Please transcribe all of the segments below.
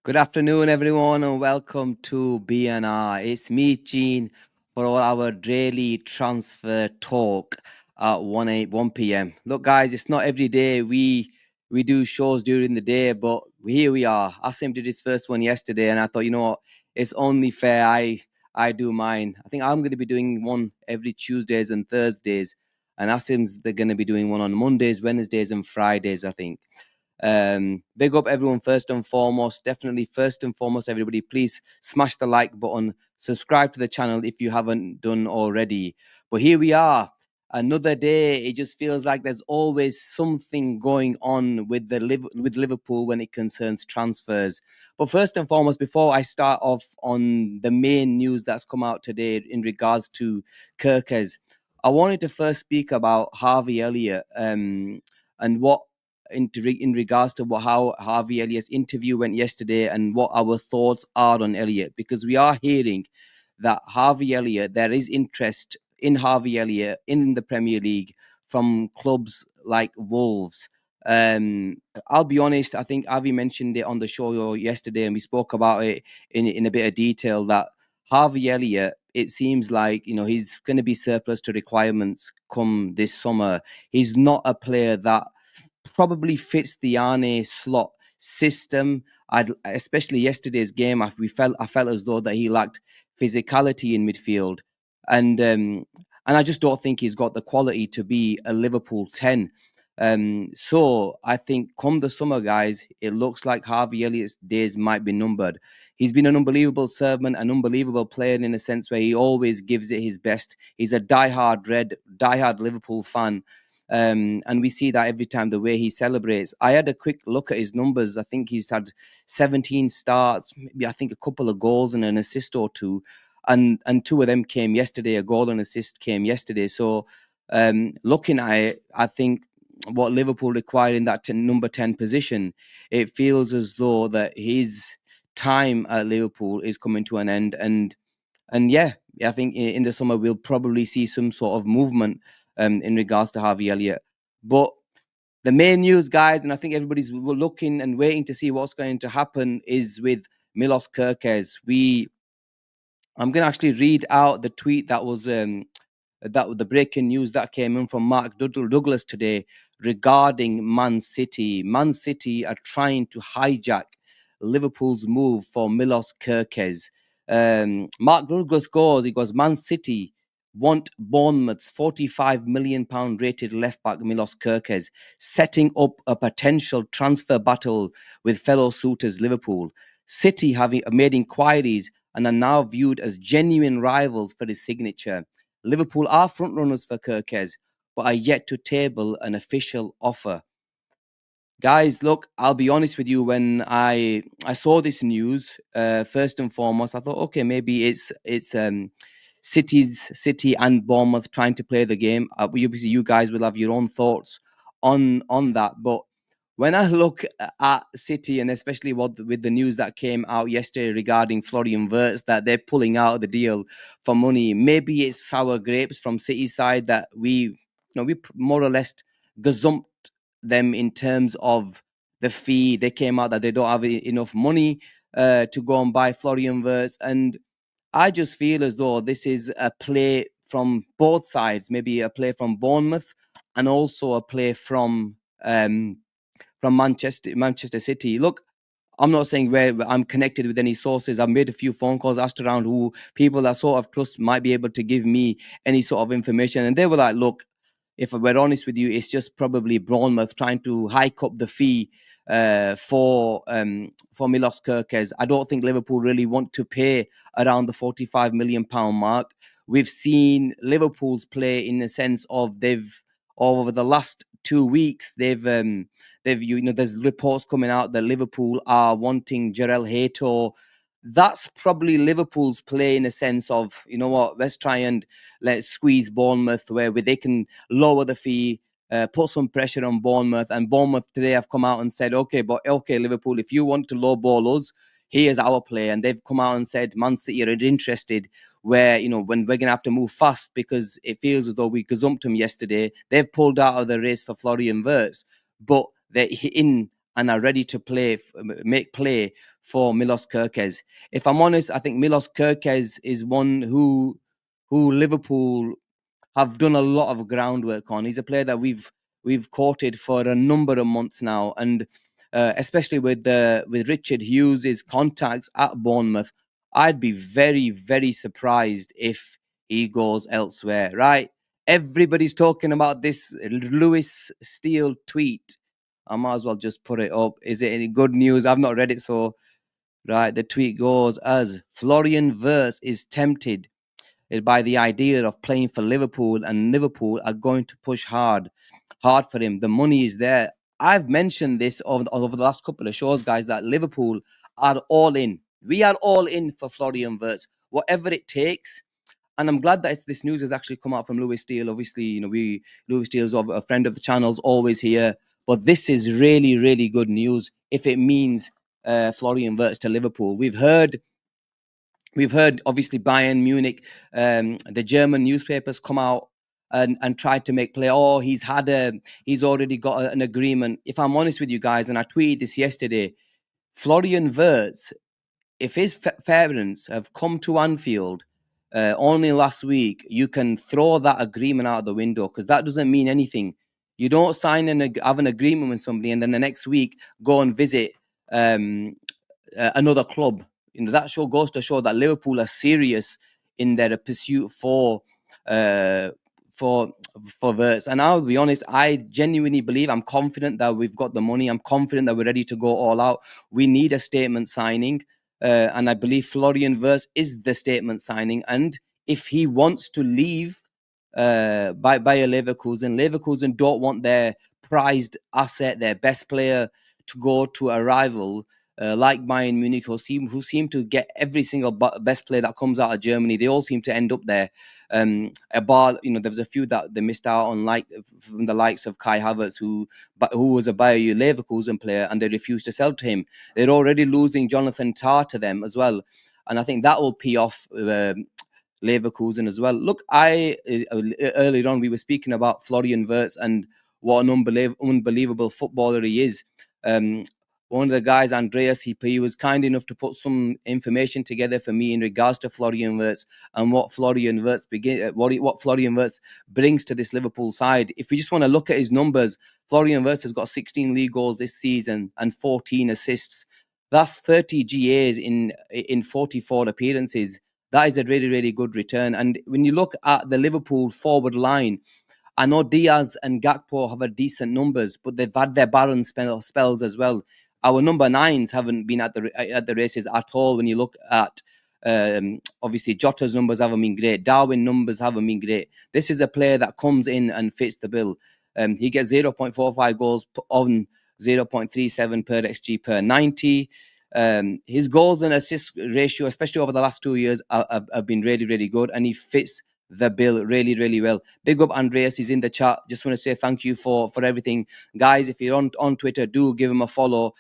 Good afternoon, everyone, and welcome to BNR. It's me, Gene, for all our daily transfer talk at 1 p.m. Look, guys, it's not every day we do shows during the day, but here we are. Asim did his first one yesterday, and I thought, you know what, it's only fair I do mine. I think I'm going to be doing one every Tuesdays and Thursdays, and Asim's they're going to be doing one on Mondays, Wednesdays, and Fridays, I think. Big up everyone first and foremost. Definitely first and foremost, everybody, please smash the like button, subscribe to the channel if you haven't done already. But here we are, another day. It just feels like there's always something going on with with Liverpool when it concerns transfers. But first and foremost, before I start off on the main news that's come out today in regards to Kerkez, I wanted to first speak about Harvey Elliott and what in regards to how Harvey Elliott's interview went yesterday and what our thoughts are on Elliott, because we are hearing that Harvey Elliott, there is interest in Harvey Elliott in the Premier League from clubs like Wolves. I'll be honest, I think Harvey mentioned it on the show yesterday and we spoke about it in a bit of detail that Harvey Elliott, it seems like, he's going to be surplus to requirements come this summer. He's not a player that probably fits the Arne Slot system. Especially yesterday's game, I felt as though that he lacked physicality in midfield, and I just don't think he's got the quality to be a Liverpool 10. So I think come the summer, guys, it looks like Harvey Elliott's days might be numbered. He's been an unbelievable servant, an unbelievable player in a sense where he always gives it his best. He's a diehard Liverpool fan. And we see that every time the way he celebrates. I had a quick look at his numbers. I think he's had 17 starts, maybe I think a couple of goals and an assist or two. And two of them came yesterday. A goal and assist came yesterday. So looking at it, I think what Liverpool require in that number 10 position, it feels as though that his time at Liverpool is coming to an end. And yeah, I think in the summer we'll probably see some sort of movement in regards to Harvey Elliott. But the main news, guys, and I think everybody's looking and waiting to see what's going to happen, is with Milos Kerkez. I'm going to actually read out the tweet that was the breaking news that came in from Mark Douglas today regarding Man City. Man City are trying to hijack Liverpool's move for Milos Kerkez. Mark Douglas he goes, Man City want Bournemouth's £45 million rated left-back Milos Kerkez, setting up a potential transfer battle with fellow suitors Liverpool. City have made inquiries and are now viewed as genuine rivals for his signature. Liverpool are frontrunners for Kerkez, but are yet to table an official offer. Guys, look, I'll be honest with you. When I saw this news, first and foremost, I thought, okay, maybe it's City and Bournemouth trying to play the game. Obviously, you guys will have your own thoughts on that. But when I look at City, and especially with the news that came out yesterday regarding Florian Wirtz, that they're pulling out of the deal for money, maybe it's sour grapes from City's side that we more or less gazumped them in terms of the fee. They came out that they don't have enough money to go and buy Florian Wirtz, and I just feel as though this is a play from both sides, maybe a play from Bournemouth and also a play from Manchester City. Look, I'm not saying where I'm connected with any sources. I've made a few phone calls, asked around who people that sort of trust might be able to give me any sort of information. And they were like, look, if we're honest with you, it's just probably Bournemouth trying to hike up the fee for Milos Kerkez. I don't think Liverpool really want to pay around the £45 million mark. We've seen Liverpool's play in the sense of over the last 2 weeks, there's reports coming out that Liverpool are wanting Jarell Hato. That's probably Liverpool's play in a sense of, you know what, let's squeeze Bournemouth where they can lower the fee, put some pressure on Bournemouth. And Bournemouth today have come out and said, okay, Liverpool, if you want to lowball us, here's our play. And they've come out and said, Man City are interested, where, when we're going to have to move fast because it feels as though we gazumped them yesterday. They've pulled out of the race for Florian Wirtz, but they're in and are ready to make play for Milos Kerkez. If I'm honest, I think Milos Kerkez is one who Liverpool have done a lot of groundwork on. He's a player that we've courted for a number of months now, and especially with Richard Hughes's contacts at Bournemouth, I'd be very, very surprised if he goes elsewhere. Right? Everybody's talking about this Lewis Steele tweet. I might as well just put it up. Is it any good news? I've not read it, so right. The tweet goes as Florian Wirtz is tempted by the idea of playing for Liverpool, and Liverpool are going to push hard for him. The money is there. I've mentioned this over the last couple of shows, guys, that Liverpool are all in. We are all in for Florian Wirtz, whatever it takes. And I'm glad that this news has actually come out from Lewis Steele. Obviously, Lewis Steele's a friend of the channel's always here. But this is really, really good news if it means Florian Wirtz to Liverpool. We've heard obviously Bayern Munich, the German newspapers come out and tried to make play. Oh, he's already got an agreement. If I'm honest with you guys, and I tweeted this yesterday, Florian Wirtz, if his parents have come to Anfield only last week, you can throw that agreement out the window, because that doesn't mean anything. You don't sign have an agreement with somebody and then the next week go and visit another club. That goes to show that Liverpool are serious in their pursuit for Wirtz. And I'll be honest, I genuinely believe, I'm confident that we've got the money. I'm confident that we're ready to go all out. We need a statement signing, and I believe Florian Wirtz is the statement signing. And if he wants to leave by a Leverkusen don't want their prized asset, their best player, to go to a rival like Bayern Munich, who seem to get every single best player that comes out of Germany. They all seem to end up there. There was a few that they missed out on, like from the likes of Kai Havertz, who was a Bayer Leverkusen player, and they refused to sell to him. They're already losing Jonathan Tah to them as well, and I think that will pay off Leverkusen as well. Look, earlier on we were speaking about Florian Wirtz and what an unbelievable footballer he is. One of the guys, Andreas, he was kind enough to put some information together for me in regards to Florian Wirtz and what Florian Wirtz brings to this Liverpool side. If we just want to look at his numbers, Florian Wirtz has got 16 league goals this season and 14 assists. That's 30 GAs in 44 appearances. That is a really, really good return. And when you look at the Liverpool forward line, I know Diaz and Gakpo have a decent numbers, but they've had their barren spells as well. Our number nines haven't been at the races at all. When you look at obviously Jota's numbers haven't been great, Darwin numbers haven't been great. This is a player that comes in and fits the bill. He gets 0.45 goals on 0.37 per XG per 90. His goals and assist ratio, especially over the last 2 years, have been really, really good, and he fits the bill really, really well. Big up Andreas, he's in the chat. Just want to say thank you for everything, guys. If you're on Twitter, do give him a follow.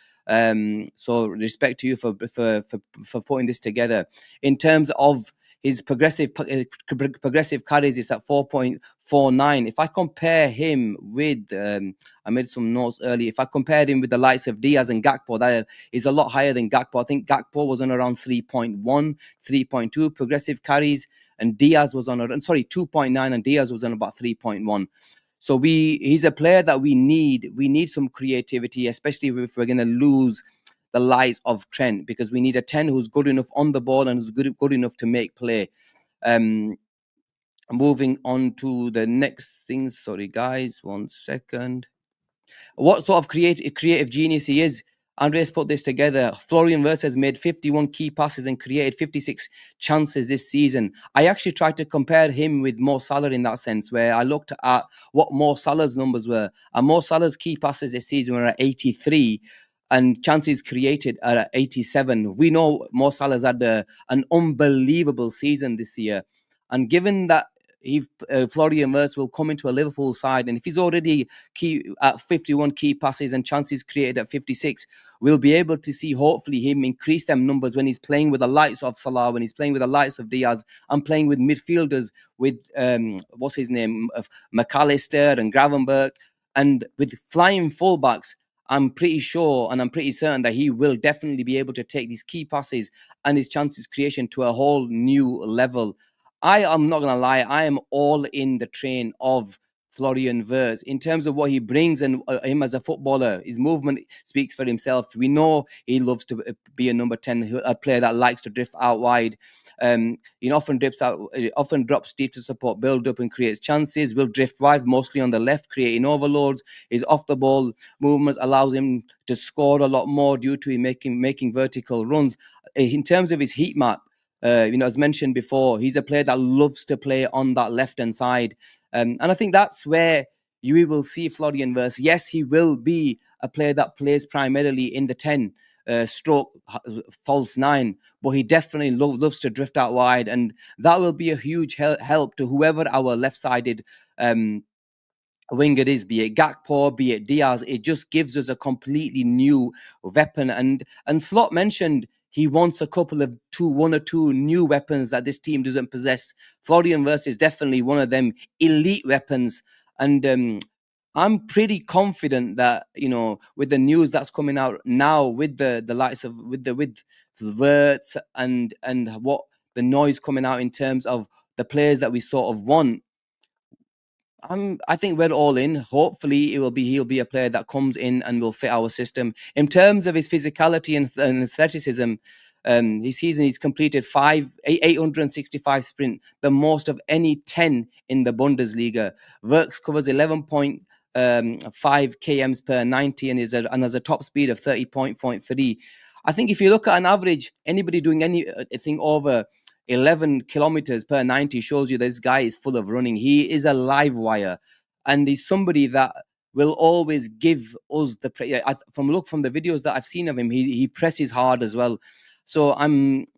So respect to you for putting this together. In terms of his progressive carries, is at 4.49. If I compare him with, I made some notes earlier. If I compared him with the likes of Diaz and Gakpo, that is a lot higher than Gakpo. I think Gakpo was on around 3.1, 3.2 progressive carries, and Diaz was on 2.9, and Diaz was on about 3.1. So he's a player that we need. We need some creativity, especially if we're going to lose the likes of Trent, because we need a 10 who's good enough on the ball and who's good enough to make play. Moving on to the next thing. Sorry, guys, 1 second. What sort of creative genius he is. Andreas put this together. Florian Wirtz has made 51 key passes and created 56 chances this season. I actually tried to compare him with Mo Salah in that sense, where I looked at what Mo Salah's numbers were. And Mo Salah's key passes this season were at 83 and chances created are at 87. We know Mo Salah's had an unbelievable season this year. And given that Florian Wirtz will come into a Liverpool side, and if he's already at 51 key passes and chances created at 56, we'll be able to see hopefully him increase them numbers when he's playing with the likes of Salah, when he's playing with the likes of Diaz, and playing with midfielders with McAllister and Gravenberch, and with flying fullbacks. I'm pretty sure and I'm pretty certain that he will definitely be able to take these key passes and his chances creation to a whole new level. I am not gonna lie, I am all in the train of Florian Wirtz in terms of what he brings and him as a footballer. His movement speaks for himself. We know he loves to be a number 10, a player that likes to drift out wide. He often drops deep to support build up and creates chances. Will drift wide, mostly on the left, creating overloads. His off the ball movements allows him to score a lot more due to him making vertical runs. In terms of his heat map, as mentioned before, he's a player that loves to play on that left hand side, and I think that's where you will see Florian Wirtz. Yes, he will be a player that plays primarily in the 10 stroke false 9, but he definitely loves to drift out wide, and that will be a huge help to whoever our left-sided winger is, be it Gakpo, be it Diaz. It just gives us a completely new weapon. And Slot mentioned he wants one or two new weapons that this team doesn't possess. Florian Wirtz is definitely one of them elite weapons. And I'm pretty confident that, with the news that's coming out now, with the likes of with Wirtz and what the noise coming out in terms of the players that we sort of want, I think we're all in. Hopefully, he'll be a player that comes in and will fit our system. In terms of his physicality and athleticism, his season he's completed 865 sprint, the most of any 10 in the Bundesliga. Wirtz covers 11.5 kms per 90 and has a top speed of 30.3. I think if you look at an average, anybody doing anything over 11 kilometers per 90 shows you this guy is full of running. He is a live wire, and he's somebody that will always give us the from the videos that I've seen of him. He presses hard as well. So I'm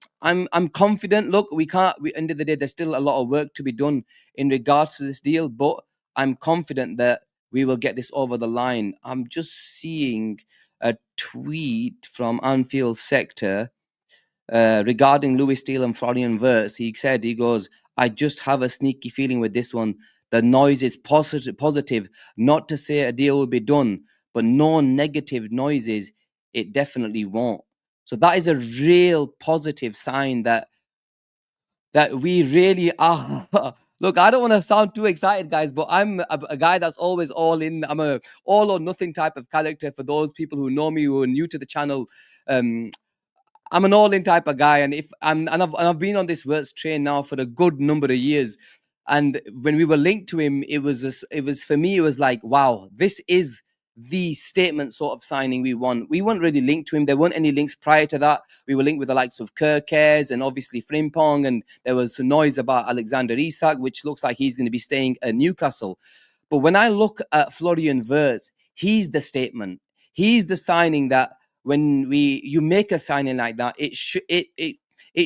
confident. Look, end of the day, there's still a lot of work to be done in regards to this deal, but I'm confident that we will get this over the line. I'm just seeing a tweet from Anfield Sector regarding Louis Steele and Florian Wirtz. He goes, I just have a sneaky feeling with this one. The noise is positive. Not to say a deal will be done, but no negative noises. It definitely won't. So that is a real positive sign that we really are. Look, I don't want to sound too excited, guys, but I'm a guy that's always all in. I'm a all or nothing type of character. For those people who know me, who are new to the channel, I'm an all-in type of guy, and I've been on this Wirtz train now for a good number of years. And when we were linked to him, it was for me, it was like, wow, this is the statement sort of signing we want. We weren't really linked to him. There weren't any links prior to that. We were linked with the likes of Kerkez and obviously Frimpong, and there was some noise about Alexander Isak, which looks like he's going to be staying at Newcastle. But when I look at Florian Wirtz, he's the statement. He's the signing that when you make a signing like that, it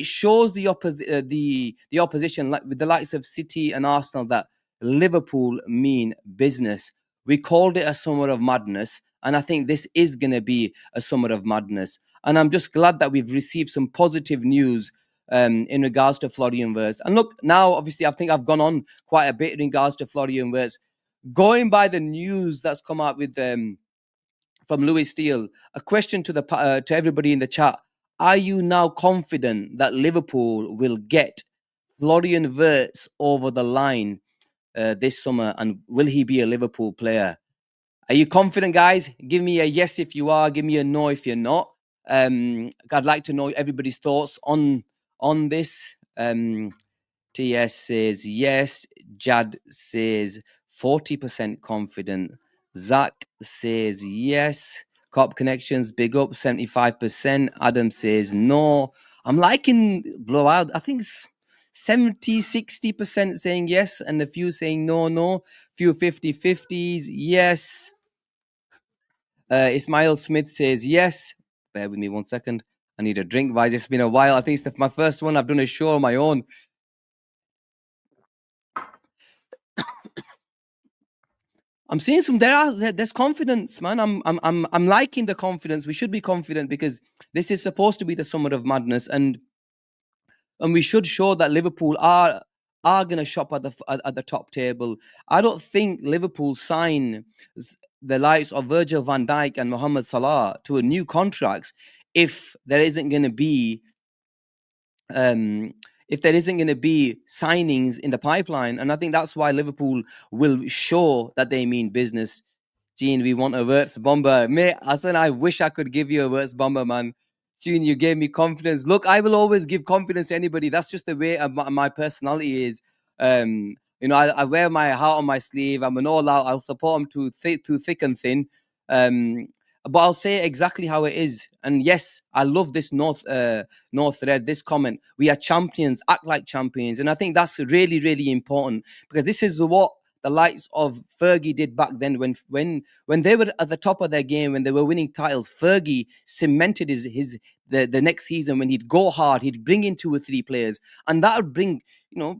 shows the opposition, like with the likes of City and Arsenal, that Liverpool mean business. We called it a summer of madness, and I think this is going to be a summer of madness. And I'm just glad that we've received some positive news in regards to Florian Wirtz. And look, now obviously I think I've gone on quite a bit in regards to Florian Wirtz. Going by the news that's come out with from Louis Steele, a question to everybody in the chat: are you now confident that Liverpool will get Florian Wirtz over the line this summer, and will he be a Liverpool player? Are you confident, guys? Give me a yes if you are. Give me a no if you're not. I'd like to know everybody's thoughts on this. TS says yes. Jad says 40% confident. Zach says yes. Cop Connections, big up, 75%. Adam says no. I'm liking blowout. I think it's 60% saying yes, and a few saying no. Few 50-50s, yes. Ismail Smith says yes. Bear with me 1 second. I need a drink, guys. It's been a while. I think it's my first one. I've done a show on my own. I'm seeing there's confidence, man. I'm liking the confidence. We should be confident because this is supposed to be the summer of madness, and we should show that Liverpool are going to shop at the top table. I don't think Liverpool sign the likes of Virgil van Dijk and Mohamed Salah to a new contracts if there isn't going to be signings in the pipeline. And I think that's why Liverpool will show that they mean business. Gene, we want a Wirtz bomber. Mate, Hassan, I wish I could give you a Wirtz bomber, man. Gene, you gave me confidence. Look, I will always give confidence to anybody. That's just the way my personality is. I wear my heart on my sleeve. I'm an all-out. I'll support them through thick and thin. But I'll say exactly how it is. And yes, I love this North thread, this comment. We are champions, act like champions. And I think that's really, really important, because this is what the likes of Fergie did back then when they were at the top of their game, when they were winning titles. Fergie cemented the next season when he'd go hard, he'd bring in 2 or 3 players, and that would bring,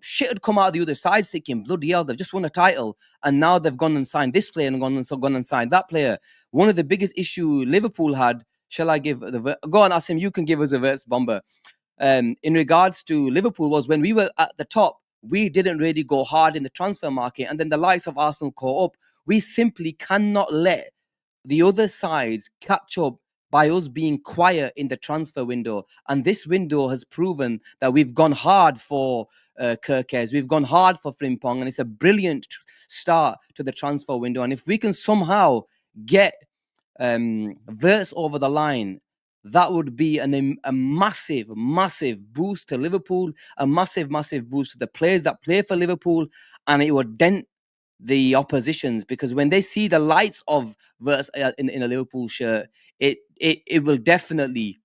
shit would come out of the other side thinking, bloody hell, they've just won a title, and now they've gone and signed this player and gone and signed that player. One of the biggest issue Liverpool had, shall I give go on, Asim, you can give us a Wirtz bomber. In regards to Liverpool, was when we were at the top, we didn't really go hard in the transfer market, and then the likes of Arsenal caught up. We simply cannot let the other sides catch up by us being quiet in the transfer window. And this window has proven that we've gone hard for Kerkez, we've gone hard for Frimpong, and it's a brilliant start to the transfer window. And if we can somehow get Wirtz over the line, that would be a massive, massive boost to Liverpool, a massive, massive boost to the players that play for Liverpool, and it would dent the oppositions, because when they see the lights of Wirtz in a Liverpool shirt, it will definitely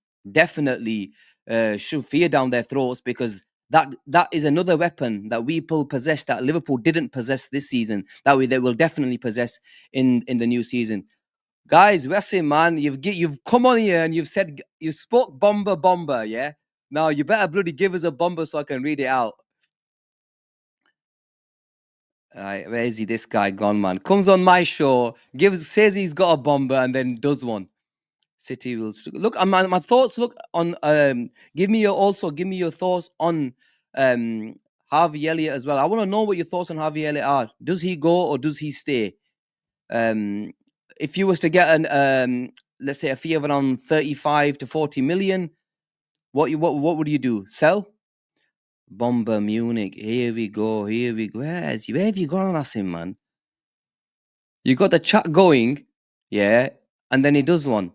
shove fear down their throats, because that is another weapon that we will possess that Liverpool didn't possess this season, that they will definitely possess in the new season. Guys, Wasim, man, you've come on here and you spoke bomber, yeah? Now you better bloody give us a bomber so I can read it out. All right, where is he? This guy gone, man. Comes on my show, says he's got a bomber, and then does one. City will look. My thoughts. Look on. Give me your thoughts on Harvey Elliott as well. I want to know what your thoughts on Harvey Elliott are. Does he go or does he stay? If you was to get an let's say a fee of around 35 to 40 million, what would you do? Sell? Bomber Munich. Here we go. Where have you gone, Asim, man? You got the chat going, yeah, and then he does one.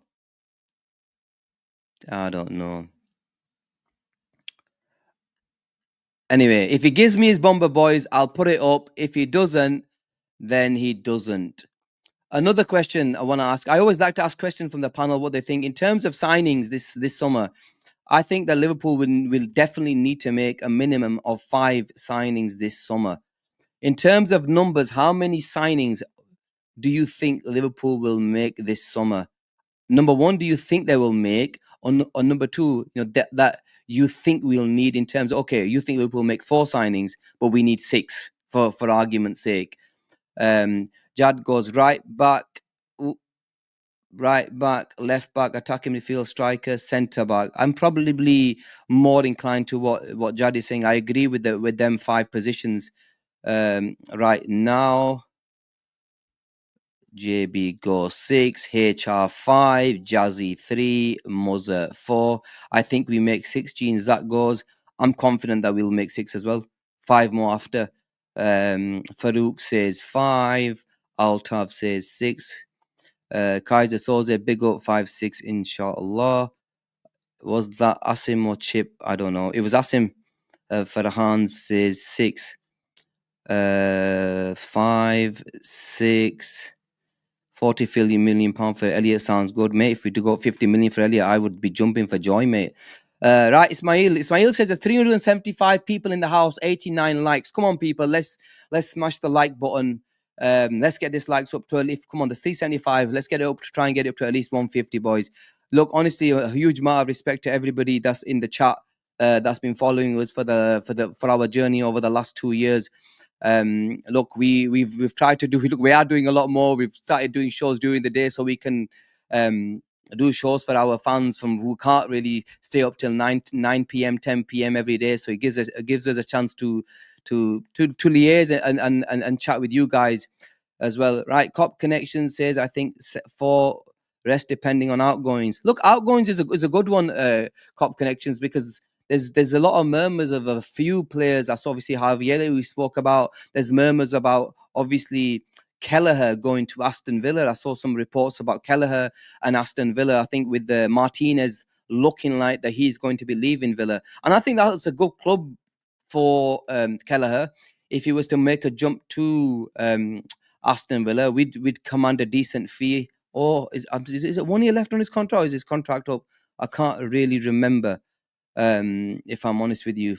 I don't know. Anyway, if he gives me his bomber, boys, I'll put it up. If he doesn't, then he doesn't. Another question I want to ask. I always like to ask questions from the panel, what they think. In terms of signings this summer, I think that Liverpool will definitely need to make a minimum of 5 signings this summer. In terms of numbers, how many signings do you think Liverpool will make this summer? Number one, do you think they will make? Or number two, that you think we'll need in terms of, okay, you think Liverpool will make 4 signings, but we need 6 for argument's sake. Jad goes right back, left back, attacking midfield, striker, centre back. I'm probably more inclined to what Jad is saying. I agree with them 5 positions right now. JB goes 6, HR 5, Jazzy 3, Muzza 4. I think we make 6, Genes. That goes. I'm confident that we'll make 6 as well. 5 more after. Farouk says 5. Altav says 6. Kaiser Soze, big up 5-6, inshallah. Was that Asim or Chip? I don't know. It was Asim. Farhan says 6. 5, 6. 40 million pound for Elliott sounds good, mate. If we do go 50 million for Elliott, I would be jumping for joy, mate. Right, Ismail says there's 375 people in the house, 89 likes. Come on, people, let's smash the like button. Let's get this likes up to at least, come on, there's 375. Let's get it up to try and get it up to at least 150, boys. Look, honestly, a huge amount of respect to everybody that's in the chat, that's been following us for our journey over the last 2 years. Look, we've tried to do. Look, we are doing a lot more. We've started doing shows during the day, so we can do shows for our fans who can't really stay up till 9 p.m., 10 p.m. every day. So it gives us a chance to liaise and chat with you guys. as well, right? Cop Connection says, I think, for rest depending on outgoings. Look, outgoings is a good one, Cop Connections, because there's a lot of murmurs of a few players. That's obviously Harvey Elliott we spoke about. There's murmurs about, obviously, Kelleher going to Aston Villa. I saw some reports about Kelleher and Aston Villa. I think with the Martinez looking like that he's going to be leaving Villa. And I think that's a good club for Kelleher. If he was to make a jump to Aston Villa, we'd command a decent fee. Or is it 1 year left on his contract, or is his contract up? I can't really remember, if I'm honest with you.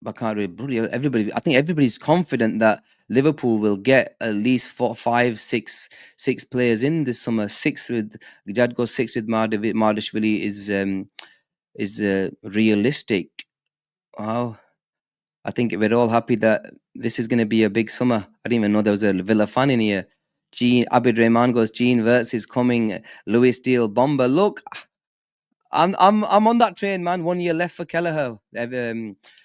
I can't really. Everybody, I think everybody's confident that Liverpool will get at least 4, 5, 6 players in this summer. 6 with Jadko, 6 with Mardashvili is realistic. Wow. I think we're all happy that this is going to be a big summer. I didn't even know there was a Villa fan in here. Abid Rahman goes, Gene Wirtz is coming. Louis Steele bomber. Look, I'm on that train, man. 1 year left for Kelleher.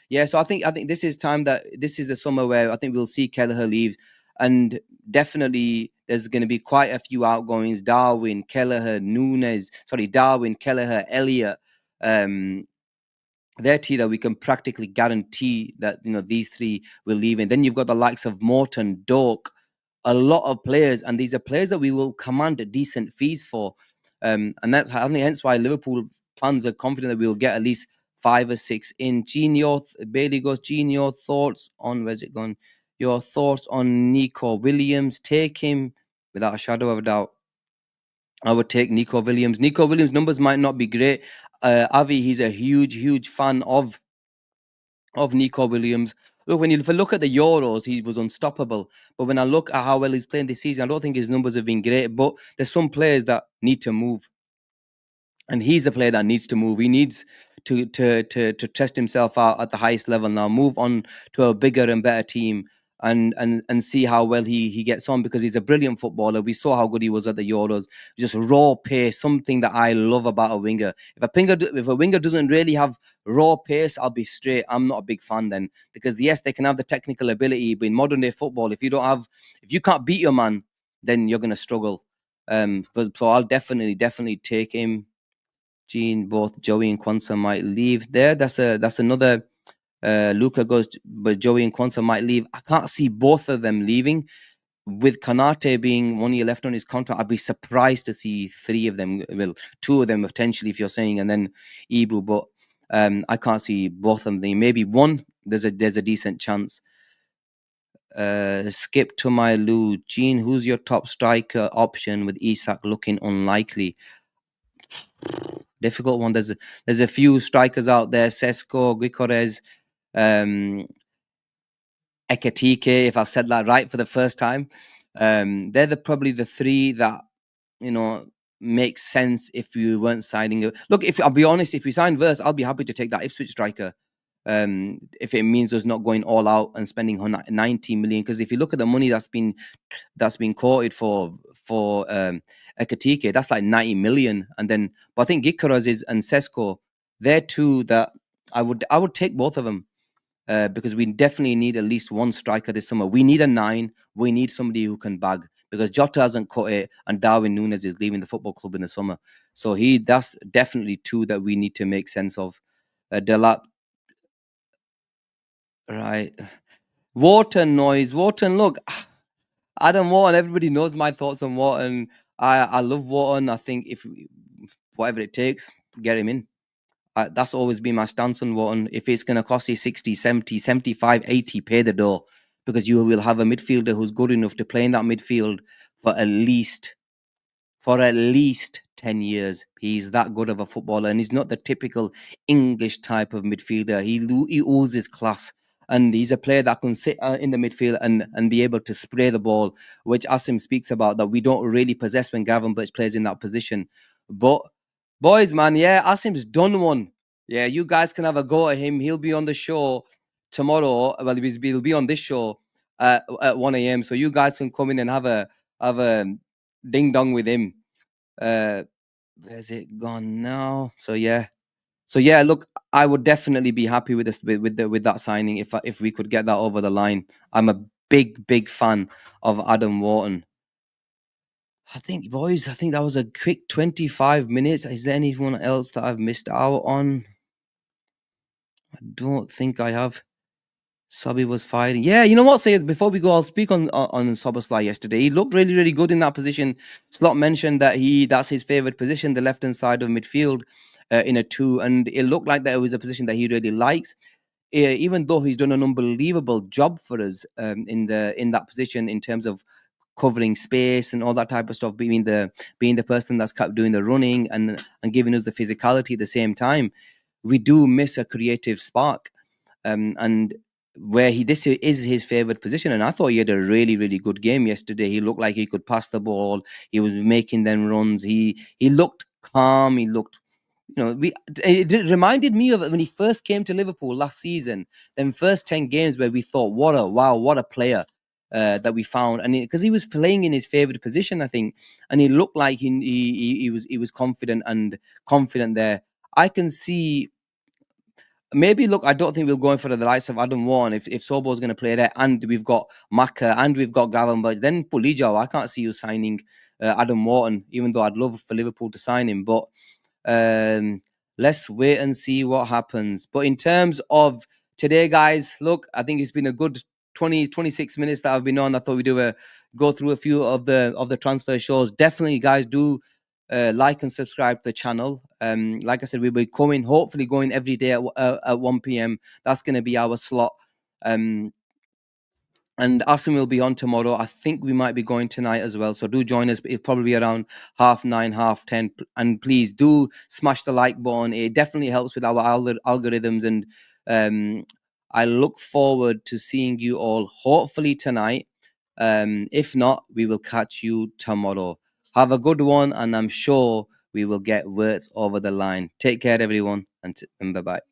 Yeah, so I think this is time that this is the summer where I think we'll see Kelleher leaves, and definitely there's going to be quite a few outgoings. Darwin, Kelleher, Darwin, Kelleher, Elliott. They're tea that we can practically guarantee that these three will leave. And then you've got the likes of Morton, Doak, a lot of players, and these are players that we will command decent fees for. And that's, I think, hence why Liverpool fans are confident that we'll get at least 5 or 6 in. Bailey goes, Gene, your thoughts on, where's it gone? Your thoughts on Nico Williams? Take him without a shadow of a doubt. I would take Nico Williams. Nico Williams' numbers might not be great. Avi, he's a huge fan of Nico Williams. Look, if I look at the Euros, he was unstoppable. But when I look at how well he's playing this season, I don't think his numbers have been great. But there's some players that need to move, and he's a player that needs to move. He needs to test himself out at the highest level now. Move on to a bigger and better team, and see how well he gets on, because he's a brilliant footballer. We saw how good he was at the Euros. Just raw pace, something that I love about a winger. If a winger doesn't really have raw pace, I'll be straight, I'm not a big fan then, because yes, they can have the technical ability, but in modern day football, if you can't beat your man, then you're gonna struggle. So I'll definitely take him. Gene, both Joey and Kwanzaa might leave there. That's another. Luca goes, but Joey and Kwanzaa might leave. I can't see both of them leaving. With Kanate being 1 year left on his contract, I'd be surprised to see 3 of them. Well, 2 of them potentially, if you're saying, and then Ibu. But I can't see both of them. Maybe one. There's a decent chance. Skip to my Lou. Gene, who's your top striker option with Isak looking unlikely? Difficult one. There's a few strikers out there. Sesko, Gyökeres, Ekatike, if I've said that right for the first time. They're probably the 3 that makes sense if you weren't signing. Look, if I'll be honest, if we sign Verse, I'll be happy to take that Ipswich striker. If it means us not going all out and spending 90 million, because if you look at the money that's been quoted for Ekatike, that's like 90 million. But I think Gyökeres and Sesko, they're 2 that I would take both of them, because we definitely need at least one striker this summer. We need a 9. We need somebody who can bag, because Jota hasn't cut it, and Darwin Núñez is leaving the football club in the summer. So that's definitely 2 that we need to make sense of. Delap. Right. Wharton, look, Adam Wharton, everybody knows my thoughts on Wharton. I love Wharton. I think if whatever it takes, get him in. That's always been my stance on Wharton. If it's going to cost you 60, 70, 75, 80, pay the door, because you will have a midfielder who's good enough to play in that midfield for at least 10 years. He's that good of a footballer, and he's not the typical English type of midfielder. He oozes class, and he's a player that can sit in the midfield and be able to spray the ball, which Asim speaks about, that we don't really possess when Gravenberch plays in that position. But boys, man, yeah, Asim's done one. Yeah, you guys can have a go at him. He'll be on the show tomorrow. Well, he'll be on this show at 1 a.m. So you guys can come in and have a ding dong with him. Where's it gone now? So yeah, look, I would definitely be happy with this with that signing if we could get that over the line. I'm a big fan of Adam Wharton. I think, boys, I think that was a quick 25 minutes. Is there anyone else that I've missed out on? I don't think I have. Sobby was firing. Yeah, you know what, Sayed, before we go, I'll speak on Szoboszlai yesterday. He looked really good in that position. Slot mentioned that that's his favorite position, the left-hand side of midfield in a 2, and it looked like that it was a position that he really likes. Even though he's done an unbelievable job for us in that position in terms of covering space and all that type of stuff, being the person that's kept doing the running and giving us the physicality at the same time, we do miss a creative spark. And where this is his favorite position, and I thought he had a really good game yesterday. He looked like he could pass the ball. He was making them runs. He looked calm. He looked, it reminded me of when he first came to Liverpool last season. Them first 10 games where we thought, what a player that we found, and because he was playing in his favorite position, I think, and he looked like he was confident there. I can see. Maybe look, I don't think we'll go in for the likes of Adam Warren if Sobo's going to play there, and we've got Maka and we've got Gravenberch. Then Pulijo, I can't see you signing Adam Wharton, even though I'd love for Liverpool to sign him. But let's wait and see what happens. But in terms of today, guys, look, I think it's been a good 26 minutes that I've been on. I thought we'd go through a few of the transfer shows. Definitely, guys, do like and subscribe to the channel. Like I said, we'll be hopefully going every day at 1 p.m. That's going to be our slot. And Asim will be on tomorrow. I think we might be going tonight as well. So do join us. It'll probably be around 9:30, 10:30. And please do smash the like button. It definitely helps with our algorithms. And I look forward to seeing you all hopefully tonight. If not, we will catch you tomorrow. Have a good one, and I'm sure we will get Wirtz over the line. Take care, everyone, and bye-bye.